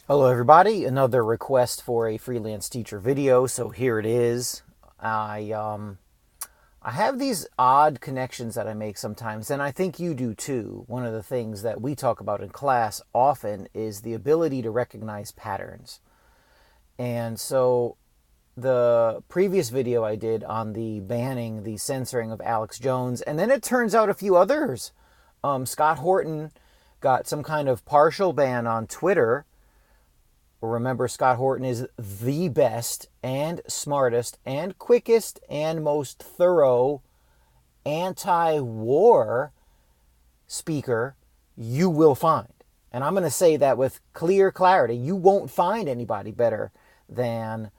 Hello everybody, another request for a freelance teacher video, so here it is. I have these odd connections that I make sometimes, and I think you do too. One of the things that we talk about in class often is the ability to recognize patterns. And so the previous video I did on the banning, the censoring of Alex Jones, and then it turns out a few others. Scott Horton got some kind of partial ban on Twitter. Remember, Scott Horton is the best and smartest and quickest and most thorough anti-war speaker you will find. And I'm going to say that with clear clarity. You won't find anybody better than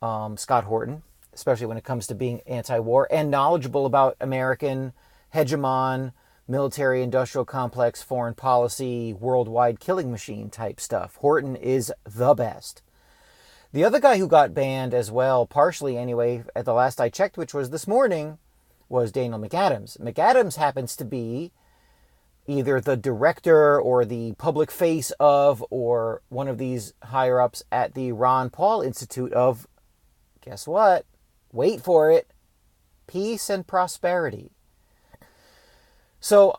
Scott Horton, especially when it comes to being anti-war and knowledgeable about American hegemon, military industrial complex, foreign policy, worldwide killing machine type stuff. Horton is the best. The other guy who got banned as well, partially anyway, at the last I checked, which was this morning, was Daniel McAdams. McAdams happens to be either the director or the public face of, or one of these higher ups at the Ron Paul Institute of, guess what? Wait for it, peace and prosperity. So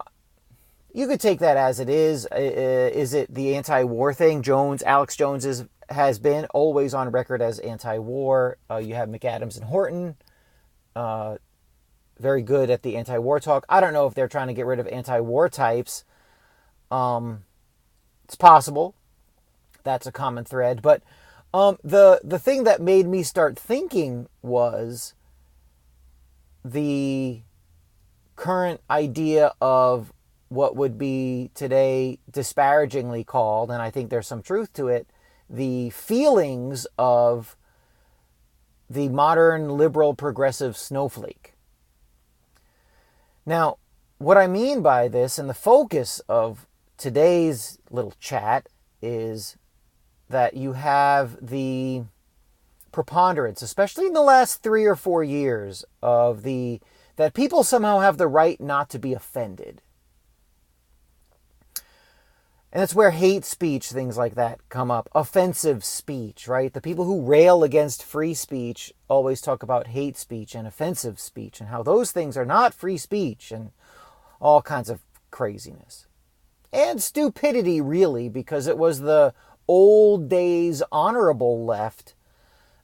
you could take that as it is. Is it the anti-war thing? Alex Jones has been always on record as anti-war. You have McAdams and Horton, very good at the anti-war talk. I don't know if they're trying to get rid of anti-war types. It's possible. That's a common thread. But the thing that made me start thinking was the current idea of what would be today disparagingly called, and I think there's some truth to it, the feelings of the modern liberal progressive snowflake. Now, what I mean by this, and the focus of today's little chat, is that you have the preponderance, especially in the last 3 or 4 years, of that people somehow have the right not to be offended. And it's where hate speech, things like that come up. Offensive speech, right? The people who rail against free speech always talk about hate speech and offensive speech and how those things are not free speech and all kinds of craziness. And stupidity, really, because it was the old days honorable left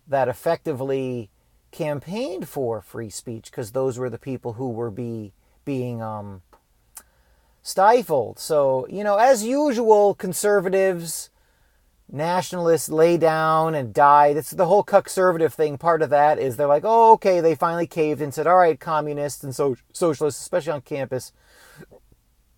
that effectively campaigned for free speech, because those were the people who were being stifled. So, as usual, conservatives, nationalists lay down and die. That's the whole conservative thing. Part of that is they're like, oh, okay, they finally caved and said, all right, communists and socialists, especially on campus,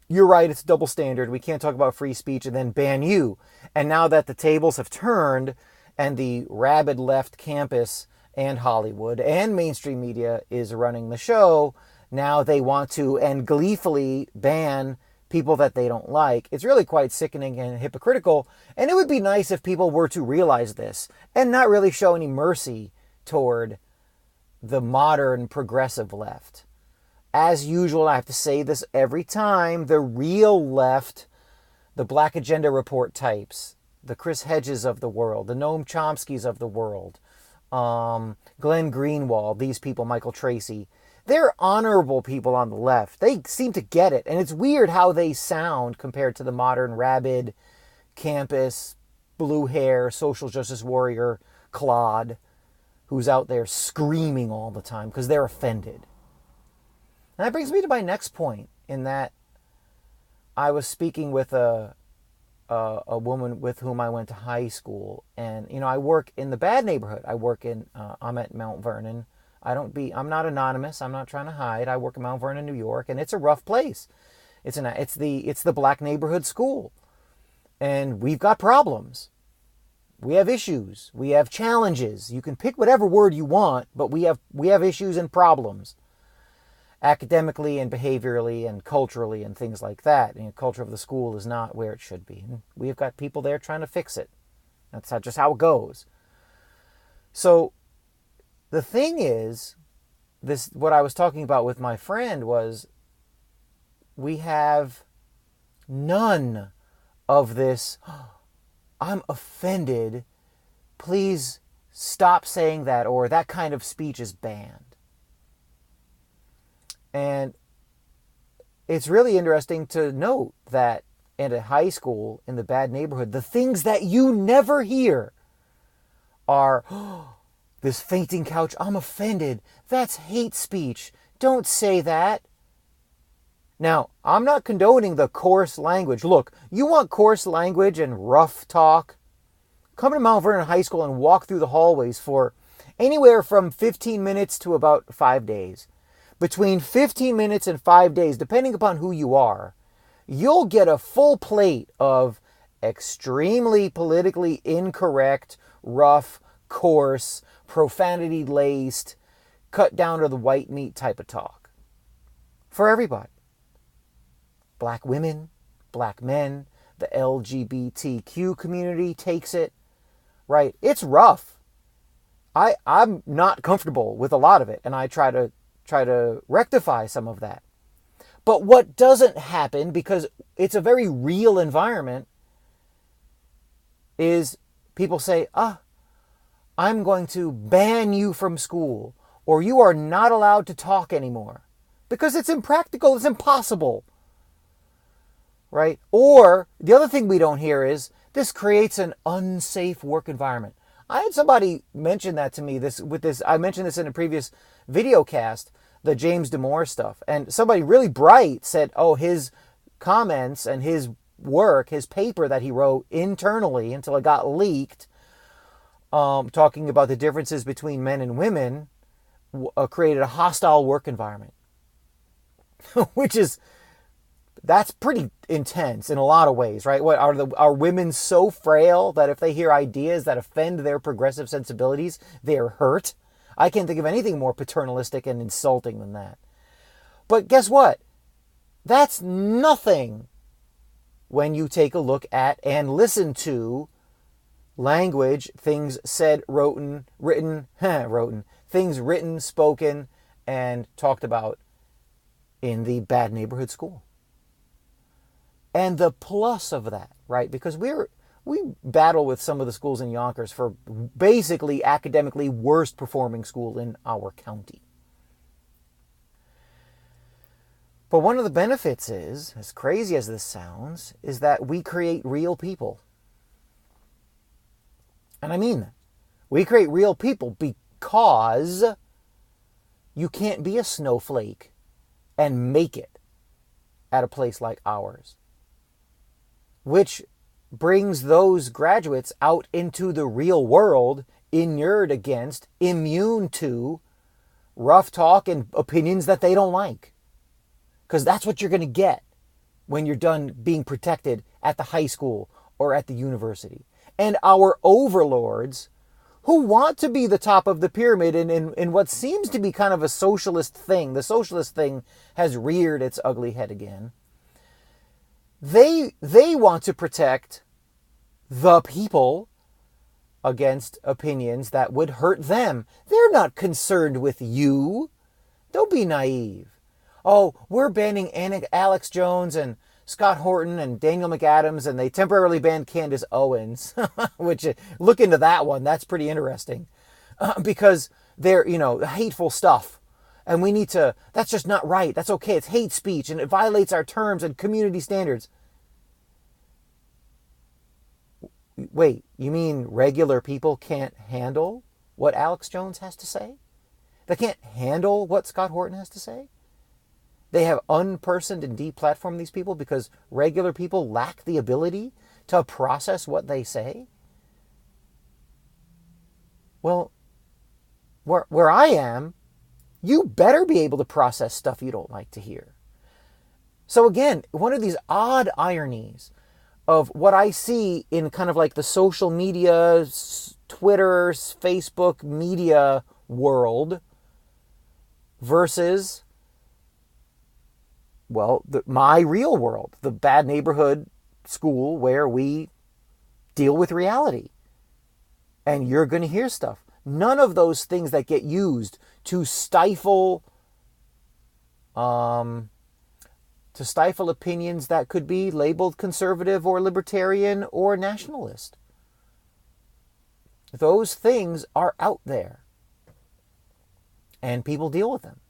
you're right, it's a double standard. We can't talk about free speech and then ban you. And now that the tables have turned and the rabid left campus and Hollywood and mainstream media is running the show, now they want to and gleefully ban people that they don't like. It's really quite sickening and hypocritical. And it would be nice if people were to realize this and not really show any mercy toward the modern progressive left. As usual, I have to say this every time, the real left, the Black Agenda Report types, the Chris Hedges of the world, the Noam Chomskys of the world, Glenn Greenwald, these people, Michael Tracy, they're honorable people on the left. They seem to get it. And it's weird how they sound compared to the modern rabid campus, blue hair, social justice warrior clod who's out there screaming all the time because they're offended. And that brings me to my next point, in that I was speaking with a woman with whom I went to high school, and I work in the bad neighborhood. I'm at Mount Vernon. I'm not anonymous. I'm not trying to hide. I work in Mount Vernon, New York, and it's a rough place. It's the black neighborhood school, and we've got problems. We have issues. We have challenges. You can pick whatever word you want, but we have issues and problems, academically and behaviorally and culturally and things like that. And the culture of the school is not where it should be. And we've got people there trying to fix it. That's not just how it goes. So the thing is, what I was talking about with my friend was, we have none of this. I'm offended. Please stop saying that, or that kind of speech is banned. And it's really interesting to note that in a high school in the bad neighborhood, the things that you never hear are, oh, this fainting couch, I'm offended. That's hate speech. Don't say that. Now, I'm not condoning the coarse language. Look, you want coarse language and rough talk? Come to Mount Vernon High School and walk through the hallways for anywhere from 15 minutes to about 5 days. Between 15 minutes and 5 days, depending upon who you are, you'll get a full plate of extremely politically incorrect, rough, coarse, profanity-laced, cut down to the white meat type of talk. For everybody. Black women, black men, the LGBTQ community takes it, right? It's rough. I'm not comfortable with a lot of it, and I try to rectify some of that. But what doesn't happen, because it's a very real environment, is people say, I'm going to ban you from school, or you are not allowed to talk anymore. Because it's impractical, it's impossible. Right? Or the other thing we don't hear is this creates an unsafe work environment. I had somebody mention that to me. I mentioned this in a previous video cast, the James Damore stuff, and somebody really bright said, "Oh, his comments and his work, his paper that he wrote internally until it got leaked, talking about the differences between men and women, created a hostile work environment," which is. That's pretty intense in a lot of ways, right? What are women so frail that if they hear ideas that offend their progressive sensibilities, they are hurt? I can't think of anything more paternalistic and insulting than that. But guess what? That's nothing when you take a look at and listen to language, things said, things written, spoken, and talked about in the bad neighborhood school. And the plus of that, right? Because we battle with some of the schools in Yonkers for basically academically worst performing school in our county. But one of the benefits is, as crazy as this sounds, is that we create real people. And I mean that. We create real people because you can't be a snowflake and make it at a place like ours. Which brings those graduates out into the real world, inured against, immune to rough talk and opinions that they don't like. Because that's what you're going to get when you're done being protected at the high school or at the university. And our overlords, who want to be the top of the pyramid in what seems to be kind of a socialist thing, the socialist thing has reared its ugly head again. They want to protect the people against opinions that would hurt them. They're not concerned with you. Don't be naive. Oh, we're banning Alex Jones and Scott Horton and Daniel McAdams, and they temporarily banned Candace Owens. Which, look into that one. That's pretty interesting. Because they're, hateful stuff. And we need to, that's just not right. That's okay. It's hate speech and it violates our terms and community standards. Wait, you mean regular people can't handle what Alex Jones has to say? They can't handle what Scott Horton has to say? They have unpersoned and deplatformed these people because regular people lack the ability to process what they say? Well, where I am, you better be able to process stuff you don't like to hear. So again, one of these odd ironies of what I see in kind of like the social media, Twitter, Facebook media world versus, well, my real world, the bad neighborhood school where we deal with reality. And you're going to hear stuff. None of those things that get used to stifle opinions that could be labeled conservative or libertarian or nationalist. Those things are out there, and people deal with them.